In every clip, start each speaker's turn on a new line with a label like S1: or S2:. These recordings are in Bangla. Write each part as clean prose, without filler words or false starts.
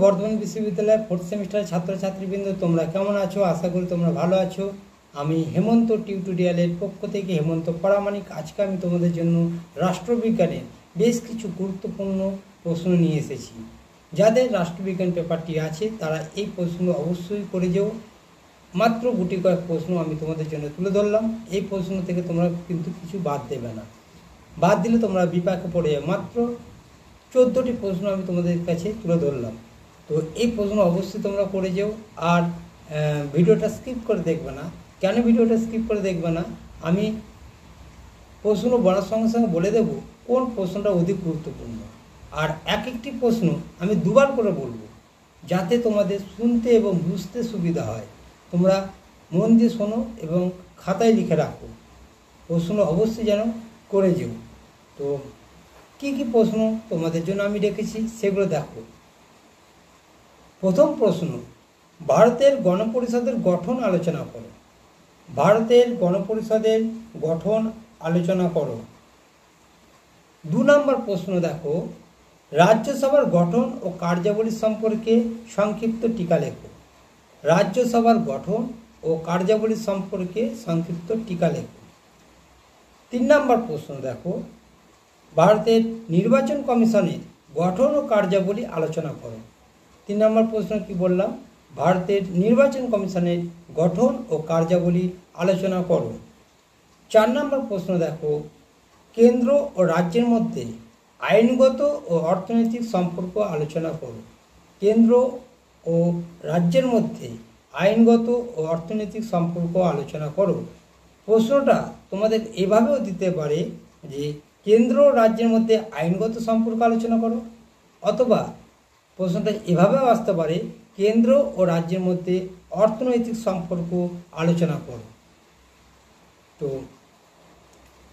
S1: বর্ধমান বিশ্ববিদ্যালয়ের 4th সেমিস্টারের ছাত্রছাত্রীবৃন্দ, তোমরা কেমন আছো? আশা করি তোমরা ভালো আছো। আমি হেমন্ত টিউটোরিয়ালের পক্ষ থেকে হেমন্ত পরামানিক। আজকে আমি তোমাদের জন্য রাষ্ট্রবিজ্ঞানের বেশ কিছু গুরুত্বপূর্ণ প্রশ্ন নিয়ে এসেছি। যাদের রাষ্ট্রবিজ্ঞান পেপারটি আছে তারা এই প্রশ্ন অবশ্যই করে যেও। মাত্র গুটি কয়েক প্রশ্ন আমি তোমাদের জন্য তুলে ধরলাম। এই প্রশ্ন থেকে তোমরা কিন্তু কিছু বাদ দেবে না, বাদ দিলে তোমরা বিপাকে পড়ে যাবে। মাত্র 14টি প্রশ্ন আমি তোমাদের কাছে তুলে ধরলাম। তো এই প্রশ্ন অবশ্যই তোমরা করে যেও। আর ভিডিওটা স্কিপ করে দেখবে না। কেন ভিডিওটা স্কিপ করে দেখবে না? আমি প্রশ্ন বলার সঙ্গে সঙ্গে বলে দেব কোন প্রশ্নটা অধিক গুরুত্বপূর্ণ। আর এক একটি প্রশ্ন আমি দুবার করে বলবো, যাতে তোমাদের শুনতে এবং বুঝতে সুবিধা হয়। তোমরা মন দিয়ে শোনো এবং খাতায় লিখে রাখো। প্রশ্ন অবশ্যই যেন করে যেও। তো কী কী প্রশ্ন তোমাদের জন্য আমি রেখেছি সেগুলো দেখো। প্রথম প্রশ্ন, ভারতের গণপরিষদের গঠন আলোচনা করো। ভারতের গণপরিষদের গঠন আলোচনা করো। 2 নম্বর প্রশ্ন দেখো, রাজ্যসভার গঠন ও কার্যাবলী সম্পর্কে সংক্ষিপ্ত টিকা লেখো। রাজ্যসভার গঠন ও কার্যাবলী সম্পর্কে সংক্ষিপ্ত টিকা লেখো। 3 নম্বর প্রশ্ন দেখো, ভারতের নির্বাচন কমিশনের গঠন ও কার্যাবলী আলোচনা করো। 3 নম্বর প্রশ্ন কি বললাম? ভারতের নির্বাচন কমিশনের গঠন ও কার্যাবলী আলোচনা করো। 4 নম্বর প্রশ্ন দেখো, কেন্দ্র ও রাজ্যের মধ্যে আইনগত ও অর্থনৈতিক সম্পর্ক আলোচনা করো। কেন্দ্র ও রাজ্যের মধ্যে আইনগত ও অর্থনৈতিক সম্পর্ক আলোচনা করো। প্রশ্নটা তোমাদের এভাবেও দিতে পারে যে কেন্দ্র ও রাজ্যের মধ্যে আইনগত সম্পর্ক আলোচনা করো, অথবা প্রশ্নটা এভাবেও আসতে পারে কেন্দ্র ও রাজ্যের মধ্যে অর্থনৈতিক সম্পর্ক আলোচনা করো। তো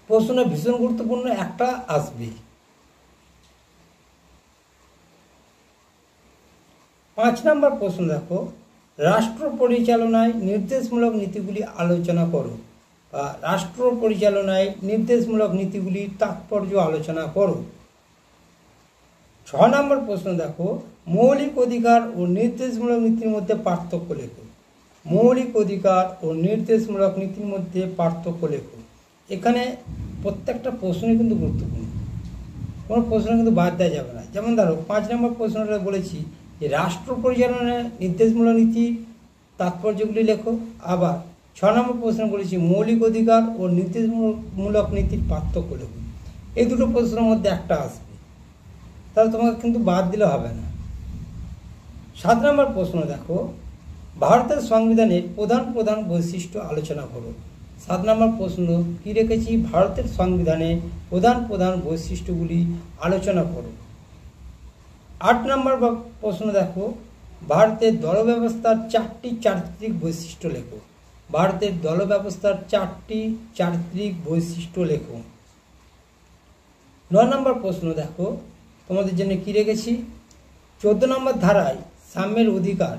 S1: প্রশ্নটা ভীষণ গুরুত্বপূর্ণ একটা আসবে। 5 নম্বর প্রশ্ন দেখো, রাষ্ট্র পরিচালনায় নির্দেশমূলক নীতিগুলি আলোচনা করো। বা রাষ্ট্র পরিচালনায় নির্দেশমূলক নীতিগুলির তাৎপর্য আলোচনা করো। 6 নম্বর প্রশ্ন দেখো, মৌলিক অধিকার ও নির্দেশমূলক নীতির মধ্যে পার্থক্য লেখো। মৌলিক অধিকার ও নির্দেশমূলক নীতির মধ্যে পার্থক্য লেখো। এখানে প্রত্যেকটা প্রশ্নই কিন্তু গুরুত্বপূর্ণ, কোনো প্রশ্ন কিন্তু বাদ দেওয়া যাবে না। যেমন ধরো 5 নম্বর প্রশ্নটা বলেছি যে রাষ্ট্র পরিচালনায় নির্দেশমূলক নীতি তাৎপর্যগুলি লেখো। আবার 6 নম্বর প্রশ্ন বলেছি মৌলিক অধিকার ও নির্দেশমূলক নীতির পার্থক্য লেখো। এই দুটো প্রশ্নের মধ্যে একটা আসবে, তাহলে তোমাকে কিন্তু বাদ দিলে হবে না। 7 নম্বর প্রশ্ন দেখো, ভারতের সংবিধানের প্রধান প্রধান বৈশিষ্ট্য আলোচনা করো। 7 নম্বর প্রশ্ন কি রেখেছি? ভারতের সংবিধানের প্রধান প্রধান বৈশিষ্ট্যগুলি আলোচনা করো। 8 নম্বর প্রশ্ন দেখো, ভারতের দল ব্যবস্থার 4টি চারিত্রিক বৈশিষ্ট্য লেখো। ভারতের দল ব্যবস্থার 4টি চারিত্রিক বৈশিষ্ট্য লেখো। 9 নম্বর প্রশ্ন দেখো, তোমাদের জন্য কি রেখেছি? 14 নম্বর ধারায় সাম্যের অধিকার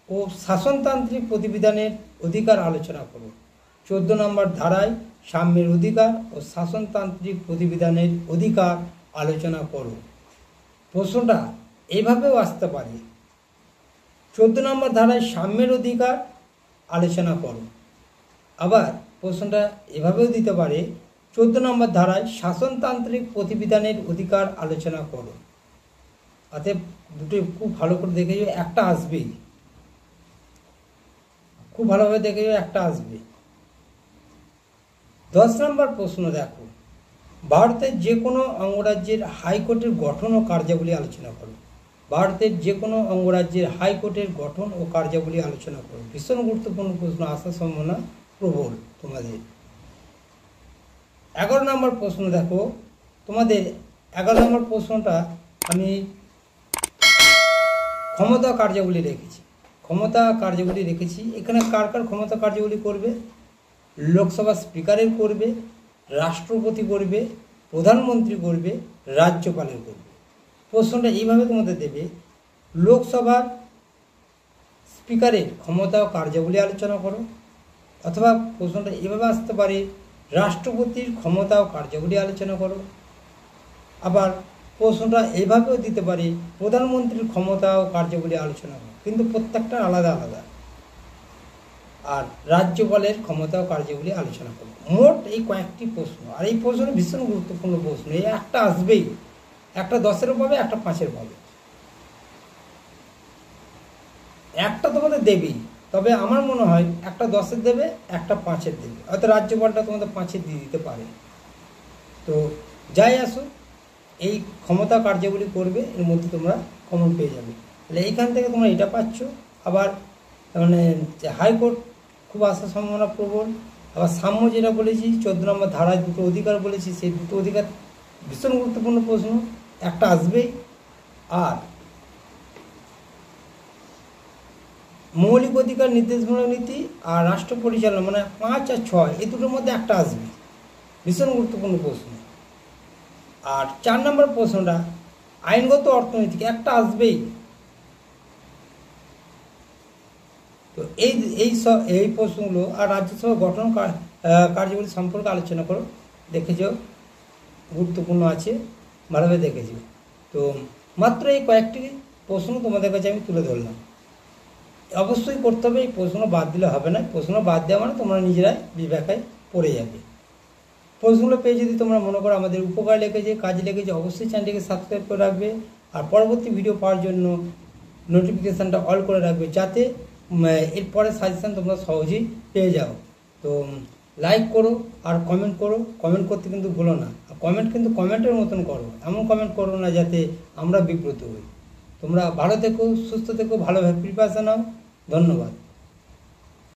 S1: ও শাসনতান্ত্রিক প্রতিবিধানের অধিকার আলোচনা করো। 14 নম্বর ধারায় সাম্যের অধিকার ও শাসনতান্ত্রিক প্রতিবিধানের অধিকার আলোচনা করো। প্রশ্নটা এইভাবেও আসতে পারে, 14 নম্বর ধারায় সাম্যের অধিকার আলোচনা করো। আবার প্রশ্নটা এভাবেও দিতে পারে, 14 নম্বর ধারায় শাসনতান্ত্রিক প্রতিবিধানের অধিকার আলোচনা করো। অতএব দুটো খুব ভালো করে দেখে যাও, একটা আসবেই, খুব ভালোভাবে দেখে যাও, একটা আসবে। 10 নম্বর প্রশ্ন দেখো, ভারতের যে কোনো অঙ্গরাজ্যের হাইকোর্টের গঠন ও কার্যাবলী আলোচনা করো। ভারতের যে কোনো অঙ্গরাজ্যের হাইকোর্টের গঠন ও কার্যাবলী আলোচনা করো। ভীষণ গুরুত্বপূর্ণ প্রশ্ন, আসার সম্ভাবনা প্রবল তোমাদের। 11 নম্বর প্রশ্ন দেখো, তোমাদের 11 নম্বর প্রশ্নটা আমি ক্ষমতা কার্যাবলী রেখেছি। ক্ষমতা কার্যাবলী রেখেছি। এখানে কার কার ক্ষমতা কার্যাবলী করবে? লোকসভা স্পিকারের করবে, রাষ্ট্রপতি করবে, প্রধানমন্ত্রী করবে, রাজ্যপালের করবে। প্রশ্নটা এইভাবে তোমাদের দেবে, লোকসভার স্পিকারের ক্ষমতা ও কার্যাবলী আলোচনা করো। অথবা প্রশ্নটা এভাবে আসতে পারে, রাষ্ট্রপতির ক্ষমতা ও কার্যাবলী আলোচনা করো। আবার প্রশ্নটা এইভাবেও দিতে পারি, প্রধানমন্ত্রীর ক্ষমতা ও কার্যাবলী আলোচনা করো, কিন্তু প্রত্যেকটা আলাদা আলাদা। আর রাজ্যপালের ক্ষমতা ও কার্যাবলী আলোচনা করো। মোট এই কয়েকটি প্রশ্ন, আর এই প্রশ্ন ভীষণ গুরুত্বপূর্ণ প্রশ্ন। এই একটা আসবেই, একটা 10-এরও পাবে, একটা 5-এর পাবে, একটা তোমাদের দেবেই। তবে আমার মনে হয় একটা 10-এর দেবে, একটা 5-এর দেবে, হয়তো রাজ্যপালটা তোমাদের 5-এর দিয়ে দিতে পারে। তো যাই আসো, এই ক্ষমতা কার্যাবলী করবে, এর মধ্যে তোমরা কমন পেয়ে যাবে। তাহলে এইখান থেকে তোমরা এটা পাচ্ছ। আবার মানে হাইকোর্ট খুব আসার সম্ভাবনা প্রবল। আবার সাম্য যেটা বলেছি 14 নম্বর ধারায় 2টো অধিকার বলেছি, সেই 2টো অধিকার ভীষণ গুরুত্বপূর্ণ প্রশ্ন, একটা আসবেই। আর মৌলিক অধিকার নির্দেশমূলক নীতি আর রাষ্ট্র পরিচালনা, মানে 5 আর 6 এই দুটোর মধ্যে একটা আসবে, ভীষণ গুরুত্বপূর্ণ প্রশ্ন। আর 4 নম্বর প্রশ্নটা আইনগত অর্থনৈতিক, একটা আসবেই। তো এই প্রশ্নগুলো। আর রাজ্যসভা গঠন কার্যবলী সম্পর্কে আলোচনা করো, দেখেছ গুরুত্বপূর্ণ আছে, ভালোভাবে দেখেছি। তো মাত্র এই কয়েকটি প্রশ্ন তোমাদের কাছে আমি তুলে ধরলাম। অবশ্যই করতে হবে, এই প্রশ্ন বাদ দিলে হবে না। প্রশ্ন বাদ দেওয়া মানে তোমরা নিজেরাই বিবেকায় পড়ে যাবে। প্রশ্নগুলো পেয়ে যদি তোমরা মনে করো আমাদের উপকার লেগেছে, কাজে লেগেছে, অবশ্যই চ্যানেলটিকে সাবস্ক্রাইব করে রাখবে। আর পরবর্তী ভিডিও পাওয়ার জন্য নোটিফিকেশানটা অল করে রাখবে, যাতে এরপরে সাজেশান তোমরা সহজেই পেয়ে যাও। তো লাইক করো আর কমেন্ট করো, কমেন্ট করতে কিন্তু ভুলো না। আর কমেন্ট কিন্তু কমেন্টের মতন করো, এমন কমেন্ট করো না যাতে আমরা বিব্রত হই। তোমরা ভালো থেকো, সুস্থ থেকো, ভালোভাবে প্রিপারেশন নাও। ধন্যবাদ।